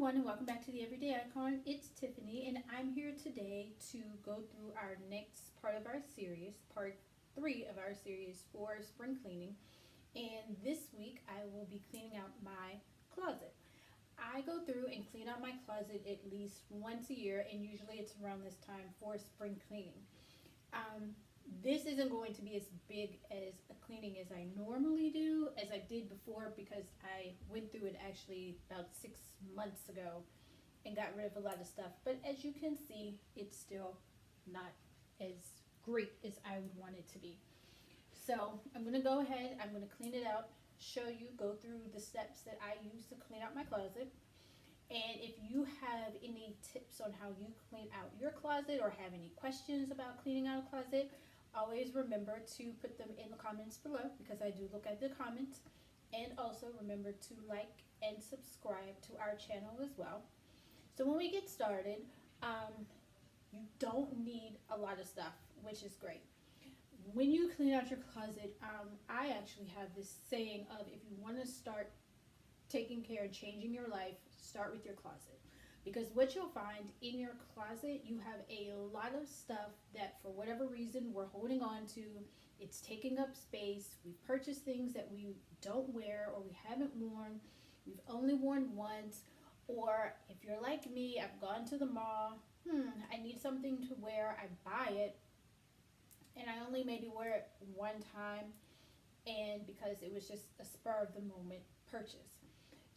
everyone, and welcome back to the Everyday Icon. It's Tiffany, and I'm here today to go through our next part of our series, part 3 of our series for spring cleaning. And this week, I will be cleaning out my closet. I go through and clean out my closet at least once a year, and usually it's around this time for spring cleaning. Um, this isn't going to be as big as a cleaning as I normally do, as I did before, because I went through it actually about 6 months ago and got rid of a lot of stuff. But as you can see, it's still not as great as I would want it to be. So I'm going to go ahead, I'm going to clean it out, show you, go through the steps that I use to clean out my closet. And if you have any tips on how you clean out your closet or have any questions about cleaning out a closet, always remember to put them in the comments below, because I do look at the comments. And also remember to like and subscribe to our channel as well. So when we get started, you don't need a lot of stuff, which is great. When you clean out your closet, I actually have this saying of, if you want to start taking care and changing your life, start with your closet. Because what you'll find in your closet, you have a lot of stuff that for whatever reason we're holding on to. It's taking up space. We've purchased things that we don't wear or we haven't worn. We've only worn once. Or if you're like me, I've gone to the mall. I need something to wear. I buy it. And I only maybe wear it one time. And because it was just a spur of the moment purchase.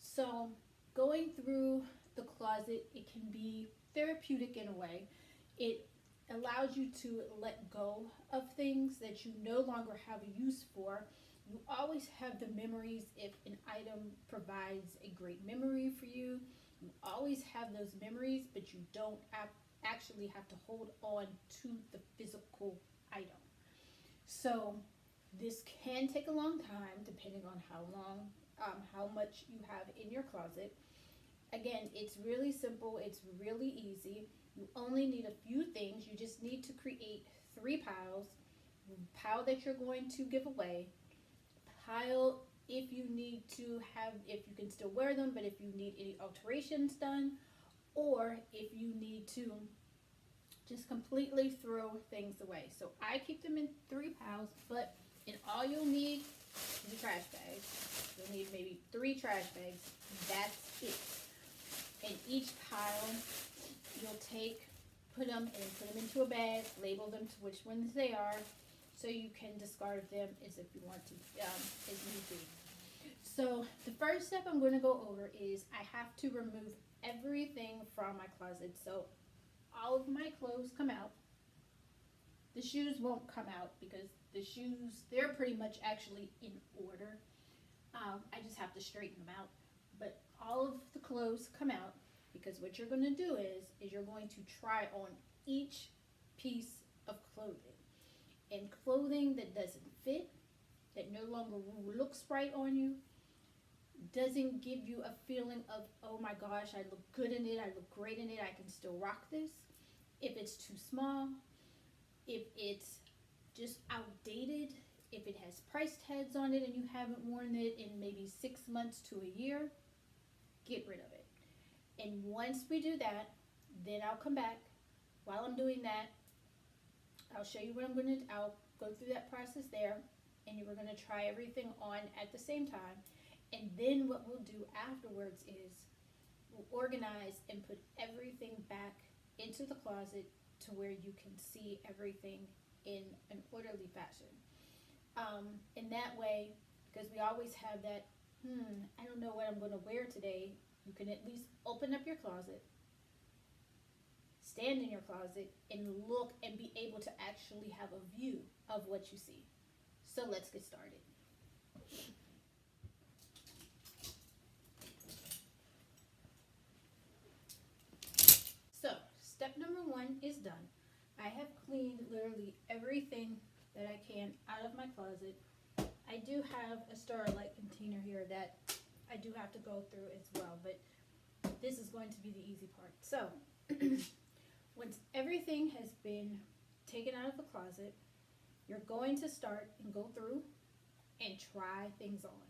So going through the closet, it can be therapeutic in a way. It allows you to let go of things that you no longer have a use for. You always have the memories if an item provides a great memory for you. You always have those memories, but you don't actually have to hold on to the physical item. So this can take a long time depending on how much you have in your closet. Again, it's really simple. It's really easy. You only need a few things. You just need to create 3 piles. Pile that you're going to give away. Pile if you need to have, if you can still wear them, but if you need any alterations done, or if you need to just completely throw things away. So I keep them in 3 piles, but in all you'll need is a trash bag. You'll need maybe 3 trash bags. That's it. In each pile, you'll put them into a bag, label them to which ones they are, so you can discard them as if you want to, as need be. So the first step I'm going to go over is I have to remove everything from my closet. So all of my clothes come out. The shoes won't come out because the shoes, they're pretty much actually in order. I just have to straighten them out. But all of the clothes come out, because what you're going to do is you're going to try on each piece of clothing. And clothing that doesn't fit, that no longer looks right on you, doesn't give you a feeling of, oh my gosh, I look good in it, I look great in it, I can still rock this. If it's too small, if it's just outdated, if it has price tags on it and you haven't worn it in maybe 6 months to a year, get rid of it. And once we do that, then I'll come back. While I'm doing that, I'll show you what I'm going to, I'll go through that process there, and we're going to try everything on at the same time. And then what we'll do afterwards is we'll organize and put everything back into the closet to where you can see everything in an orderly fashion. In that way, because we always have that, I don't know what I'm going to wear today, you can at least open up your closet, stand in your closet, and look and be able to actually have a view of what you see. So let's get started. So step number 1 is done. I have cleaned literally everything that I can out of my closet. I do have a Starlight container here that I do have to go through as well, but this is going to be the easy part. So once everything has been taken out of the closet, you're going to start and go through and try things on.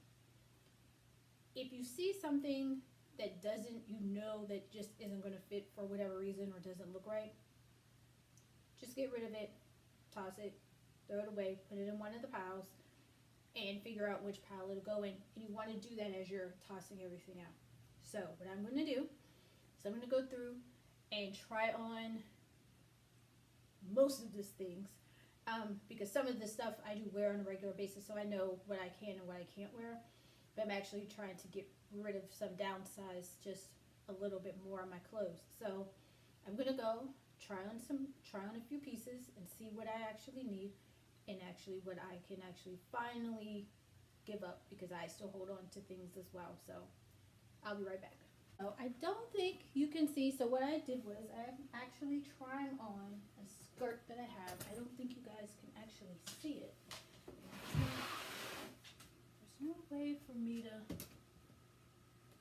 If you see something that doesn't, you know, that just isn't going to fit for whatever reason or doesn't look right, just get rid of it, toss it, throw it away, put it in one of the piles, and figure out which pile it'll go in. And you want to do that as you're tossing everything out. So what I'm going to do is I'm going to go through and try on most of these things, because some of this stuff I do wear on a regular basis, so I know what I can and what I can't wear. But I'm actually trying to get rid of some, downsize just a little bit more on my clothes. So I'm gonna go try on a few pieces and see what I actually need, and actually what I can actually finally give up, because I still hold on to things as well. So I'll be right back. So I don't think you can see, so what I did was I'm actually trying on a skirt that I have. I don't think you guys can actually see it. There's no way for me to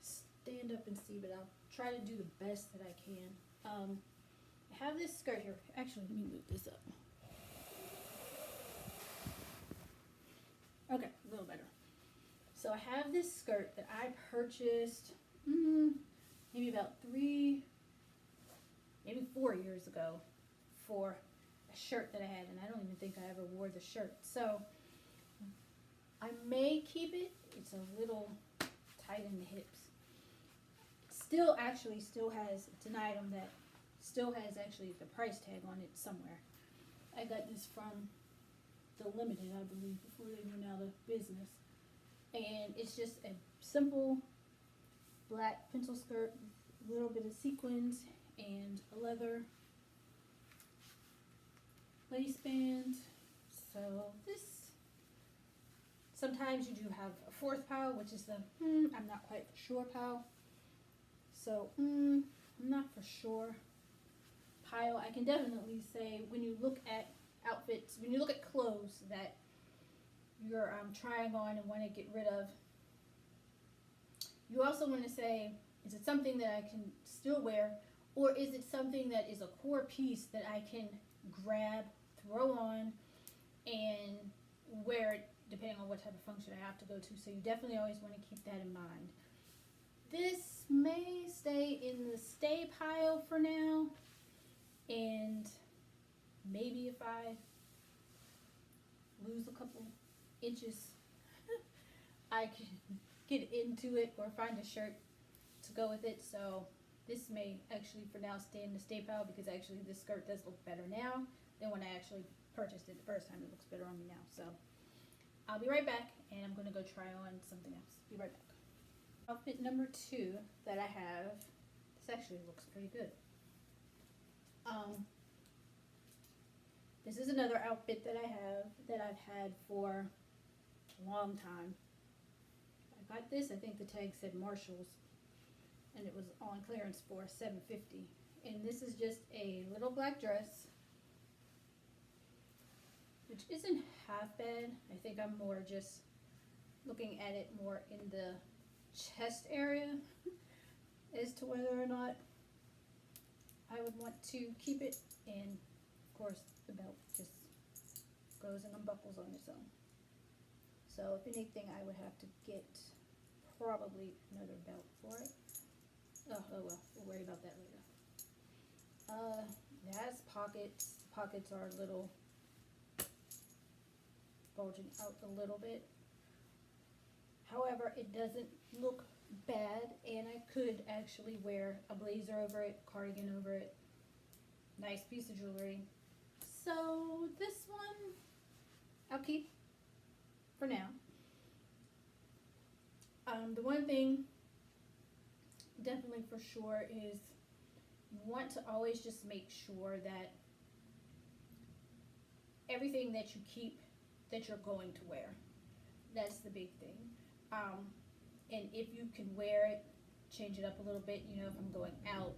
stand up and see, but I'll try to do the best that I can. I have this skirt here. Actually, let me move this up. Okay, a little better. So I have this skirt that I purchased maybe about 3, maybe 4 years ago for a shirt that I had, and I don't even think I ever wore the shirt. So I may keep it. It's a little tight in the hips. Still has, it's an item that still has actually the price tag on it somewhere. I got this from the Limited, I believe, before they went out of business. And it's just a simple black pencil skirt, a little bit of sequins, and a leather waistband. So this, sometimes you do have a fourth pile, which is the I'm not quite sure pile. So I'm not for sure pile. I can definitely say, when you look at outfits, when you look at clothes that you're trying on and want to get rid of, you also want to say, is it something that I can still wear, or is it something that is a core piece that I can grab, throw on, and wear it depending on what type of function I have to go to. So you definitely always want to keep that in mind. This may stay in the stay pile for now, and maybe if I lose a couple inches, I can get into it or find a shirt to go with it. So this may actually for now stay in the stay pile, because actually this skirt does look better now than when I actually purchased it the first time. It looks better on me now. So I'll be right back, and I'm going to go try on something else. Be right back. Outfit number 2 that I have, this actually looks pretty good. This is another outfit that I have, that I've had for a long time. I got this, I think the tag said Marshalls, and it was on clearance for $7.50. And this is just a little black dress, which isn't half bad. I think I'm more just looking at it more in the chest area as to whether or not I would want to keep it. And of course the belt just goes and unbuckles on its own. So if anything, I would have to get probably another belt for it. Oh well, we'll worry about that later. It has pockets. The pockets are a little bulging out a little bit. However, it doesn't look bad, and I could actually wear a blazer over it, cardigan over it, nice piece of jewelry. So this one I'll keep for now. The one thing definitely for sure is you want to always just make sure that everything that you keep, that you're going to wear. That's the big thing. And if you can wear it, change it up a little bit. You know, if I'm going out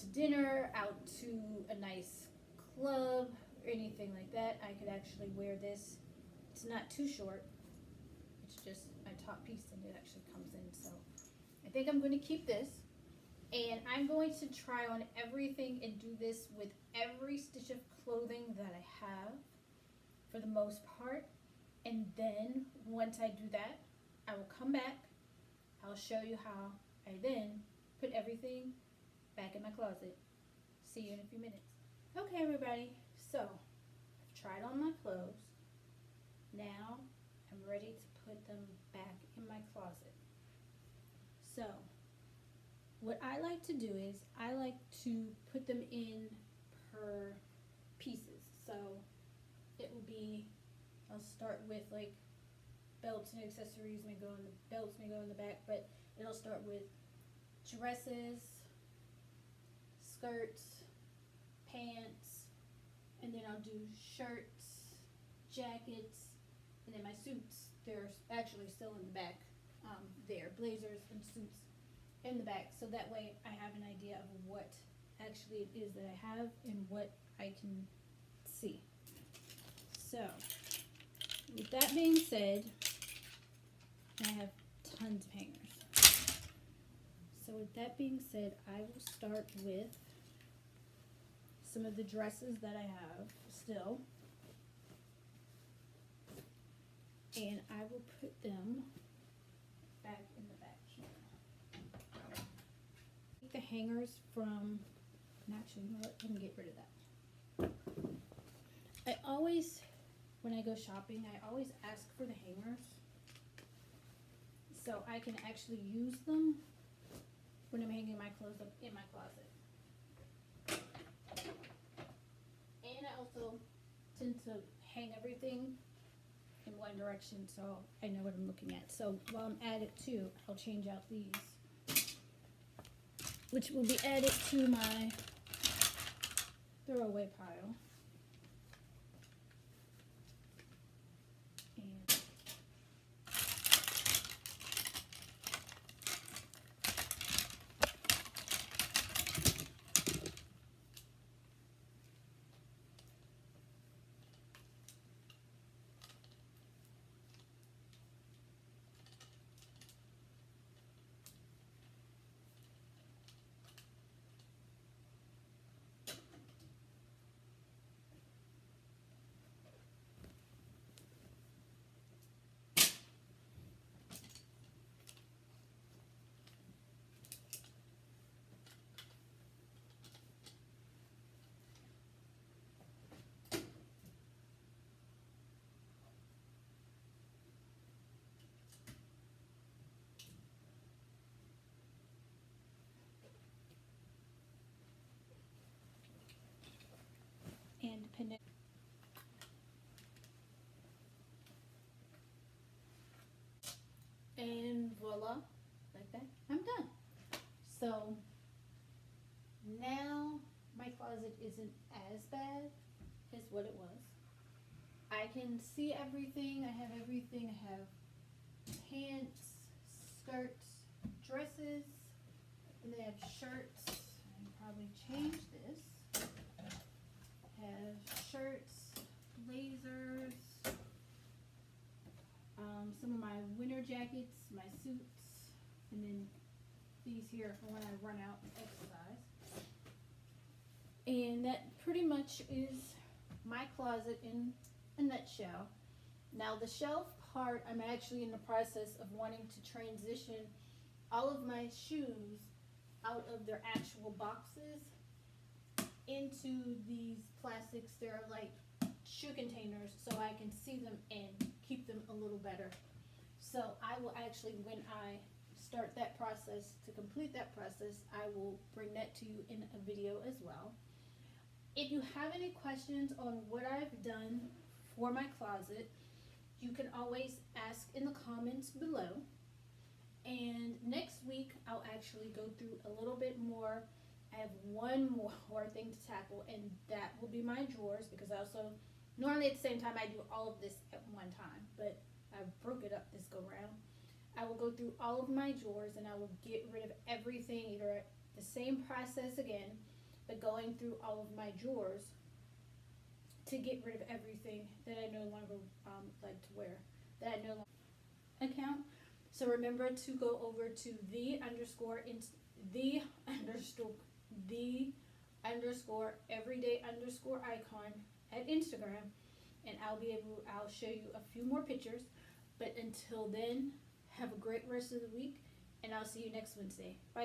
to dinner, out to a nice club, or anything like that, I could actually wear this. It's not too short. It's just my top piece, and it actually comes in. So I think I'm going to keep this, and I'm going to try on everything and do this with every stitch of clothing that I have for the most part. And then once I do that, I will come back. I'll show you how I then put everything back in my closet. See you in a few minutes. Okay, everybody, so I've tried on my clothes. Now I'm ready to put them back in my closet. So what I like to do is I like to put them in per pieces. So it will be, I'll start with like belts and accessories may go in the belts may go in the back, but it'll start with dresses, skirts, pants, and then I'll do shirts, jackets, and then my suits, they're actually still in the back. There, blazers and suits in the back, so that way I have an idea of what actually it is that I have and what I can see. So with that being said, I have tons of hangers. So with that being said, I will start with some of the dresses that I have still, and I will put them back in the back here. Take the hangers from, and actually, you know what, I can get rid of that. I always, when I go shopping, I always ask for the hangers so I can actually use them when I'm hanging my clothes up in my closet. And I also tend to hang everything in one direction so I know what I'm looking at. So while I'm at it too, I'll change out these, which will be added to my throwaway pile. And depending, and voila, like that, I'm done. So now my closet isn't as bad as what it was. I can see everything. I have everything. I have pants, skirts, dresses, and then I have shirts. I can probably change this. Have shirts, blazers, some of my winter jackets, my suits, and then these here for when I run out and exercise. And that pretty much is my closet in a nutshell. Now the shelf part, I'm actually in the process of wanting to transition all of my shoes out of their actual boxes into these plastics. They're like shoe containers, so I can see them and keep them a little better. So I will actually, when I start that process, to complete that process, I will bring that to you in a video as well. If you have any questions on what I've done for my closet, you can always ask in the comments below. And next week, I'll actually go through a little bit more. I have one more thing to tackle, and that will be my drawers, because I also, normally at the same time I do all of this at one time, but I broke it up this go round. I will go through all of my drawers and I will get rid of everything, either the same process again, but going through all of my drawers to get rid of everything that I no longer like to wear, that I no longer account. So remember to go over to the everyday underscore icon at Instagram, and I'll show you a few more pictures. But until then, have a great rest of the week, and I'll see you next Wednesday. Bye.